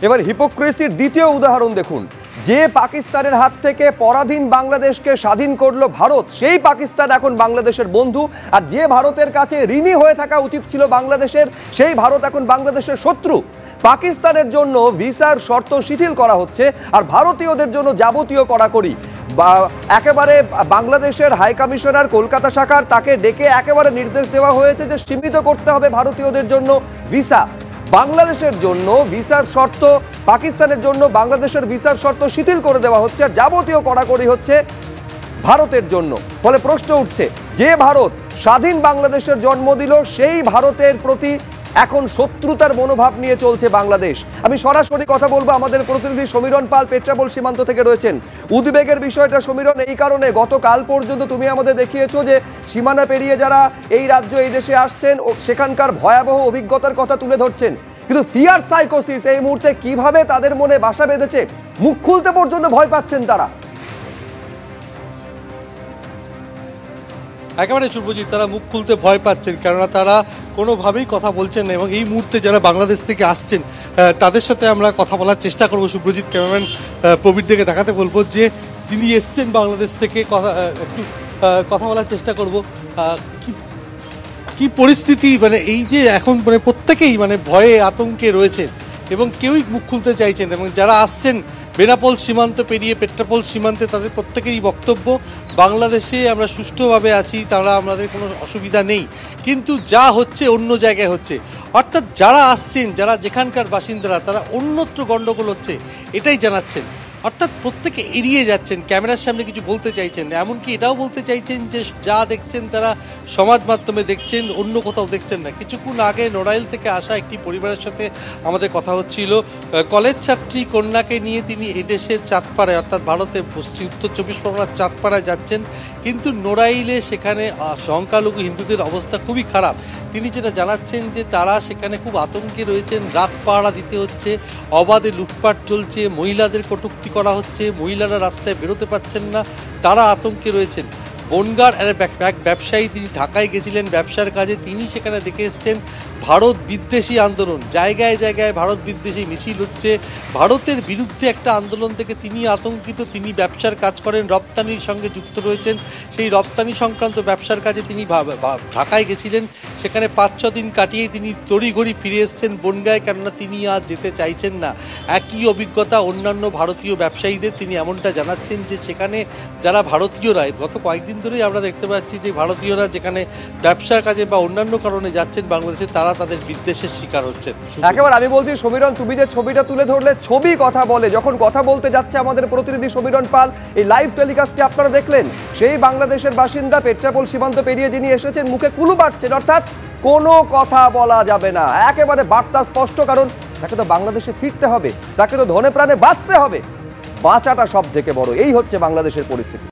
এবার হিপোক্রেসির দ্বিতীয় উদাহরণ দেখুন। যে পাকিস্তানের হাত থেকে পরাধীন বাংলাদেশকে স্বাধীন করলো ভারত, সেই পাকিস্তান এখন বাংলাদেশের বন্ধু। আর যে ভারতের কাছে ঋণী হয়ে থাকা উচিত ছিল বাংলাদেশের, সেই ভারত এখন বাংলাদেশের শত্রু। পাকিস্তানের জন্য ভিসার শর্ত শিথিল করা হচ্ছে, আর ভারতীয়দের জন্য যাবতীয় কড়াকড়ি। একেবারে বাংলাদেশের হাই কমিশনার কলকাতা শাখার, তাকে ডেকে একেবারে নির্দেশ দেওয়া হয়েছে যে সীমিত করতে হবে ভারতীয়দের জন্য ভিসা। বাংলাদেশের জন্য ভিসার শর্ত, পাকিস্তানের জন্য বাংলাদেশের ভিসার শর্ত শিথিল করে দেওয়া হচ্ছে, আর যাবতীয় কড়াকড়ি হচ্ছে ভারতের জন্য। ফলে প্রশ্ন উঠছে, যে ভারত স্বাধীন বাংলাদেশের জন্ম দিল, সেই ভারতের প্রতি এখন শত্রুতার মনোভাব নিয়ে চলছে বাংলাদেশ। আমি সরাসরি কথা বলবো, আমাদের প্রতিনিধি সমীরণ পাল পেট্রাপোল সীমান্ত থেকে রয়েছেন। উদ্বেগের বিষয়টা সমীরণ এই কারণে, গতকাল পর্যন্ত তুমি আমাদের দেখিয়েছো যে সীমানা পেরিয়ে যারা এই রাজ্য এই দেশে আসছেন সেখানকার ভয়াবহ অভিজ্ঞতার কথা তুলে ধরছেন, কিন্তু ফিয়ার সাইকোসিস এই মুহূর্তে কিভাবে তাদের মনে বাসা বেঁধেছে, মুখ খুলতে পর্যন্ত ভয় পাচ্ছেন তারা। একেবারে শুভজিৎ, তারা মুখ খুলতে ভয় পাচ্ছেন, কেননা তারা কোনোভাবেই কথা বলছেন না। এবং এই মুহূর্তে যারা বাংলাদেশ থেকে আসছেন তাদের সাথে আমরা কথা বলার চেষ্টা করবো। শুভজিৎ, ক্যামেরাম্যান প্রবীর দিকে দেখাতে বলবো যে যিনি এসছেন বাংলাদেশ থেকে, একটু কথা বলার চেষ্টা করবো। কি পরিস্থিতি, মানে এই যে এখন মানে প্রত্যেকেই মানে ভয়ে আতঙ্কে রয়েছে এবং কেউই মুখ খুলতে চাইছেন, এবং যারা আসছেন বেনাপোল সীমান্ত পেরিয়ে পেট্রাপোল সীমান্তে, তাদের প্রত্যেকেরই বক্তব্য বাংলাদেশে আমরা সুষ্ঠুভাবে আছি, তারা আমাদের কোনো অসুবিধা নেই, কিন্তু যা হচ্ছে অন্য জায়গায় হচ্ছে। অর্থাৎ যারা আসছেন, যারা যেখানকার বাসিন্দারা, তারা অন্যত্র গণ্ডগোল হচ্ছে এটাই জানাচ্ছেন। অর্থাৎ প্রত্যেকে এড়িয়ে যাচ্ছেন, ক্যামেরার সামনে কিছু বলতে চাইছেন, এমনকি এটাও বলতে চাইছেন যে যা দেখছেন তারা সমাজ মাধ্যমে দেখছেন, অন্য কোথাও দেখছেন না। কিছুক্ষণ আগে নড়াইল থেকে আসা একটি পরিবারের সাথে আমাদের কথা হচ্ছিল। কলেজ ছাত্রী কন্যাকে নিয়ে তিনি এদেশের চাঁদপাড়ায়, অর্থাৎ ভারতের উত্তর 24 পরগনার চাঁদপাড়ায় যাচ্ছেন, কিন্তু নড়াইলে সেখানে সংখ্যালঘু হিন্দুদের অবস্থা খুবই খারাপ। তিনি যেটা জানাচ্ছেন যে তারা সেখানে খুব আতঙ্কে রয়েছেন, রাত পাহারা দিতে হচ্ছে, অবাধে লুটপাট চলছে, মহিলাদের কটূক্তি করা হচ্ছে, মহিলারা রাস্তায় বেরোতে পারছেন না, তারা আতঙ্কে রয়েছেন। বনগাঁর এক ব্যবসায়ী, তিনি ঢাকায় গেছিলেন ব্যবসার কাজে, তিনি সেখানে দেখে এসছেন ভারত বিদ্বেষী আন্দোলন, জায়গায় জায়গায় ভারত বিদ্বেষী মিছিল হচ্ছে, ভারতের বিরুদ্ধে একটা আন্দোলন থেকে তিনি আতঙ্কিত। তিনি ব্যবসার কাজ করেন, রপ্তানির সঙ্গে যুক্ত রয়েছেন, সেই রপ্তানি সংক্রান্ত ব্যবসার কাজে তিনি ঢাকায় গেছিলেন। সেখানে 5-6 দিন কাটিয়ে তিনি তড়িঘড়ি ফিরে এসছেন বনগাঁয়, কেননা তিনি আর যেতে চাইছেন না। একই অভিজ্ঞতা অন্যান্য ভারতীয় ব্যবসায়ীদের, তিনি এমনটা জানাচ্ছেন যে সেখানে যারা ভারতীয়রা, গত কয়েকদিন ধরেই আমরা দেখতে পাচ্ছি যে ভারতীয়রা যেখানে ব্যবসার কাজে বা অন্যান্য কারণে যাচ্ছেন বাংলাদেশে, তারা তাদের বিদ্বেষের শিকার হচ্ছেন। একেবারে আমি বলছি সমীরণ, তুমি যে ছবিটা তুলে ধরলে, ছবি কথা বলে। যখন কথা বলতে যাচ্ছে আমাদের প্রতিনিধি সমীরণ পাল, এই লাইভ টেলিকাস্টে আপনারা দেখলেন সেই বাংলাদেশের বাসিন্দা পেট্রাপোল সীমান্ত পেরিয়ে যিনি এসেছেন, মুখে কুলু পাচ্ছেন, অর্থাৎ কোনো কথা বলা যাবে না। একেবারে বার্তা স্পষ্ট, কারণ তাকে তো বাংলাদেশে ফিরতে হবে, তাকে তো ধনে প্রাণে বাঁচতে হবে, বাঁচাটা সব থেকে বড়। এই হচ্ছে বাংলাদেশের পরিস্থিতি।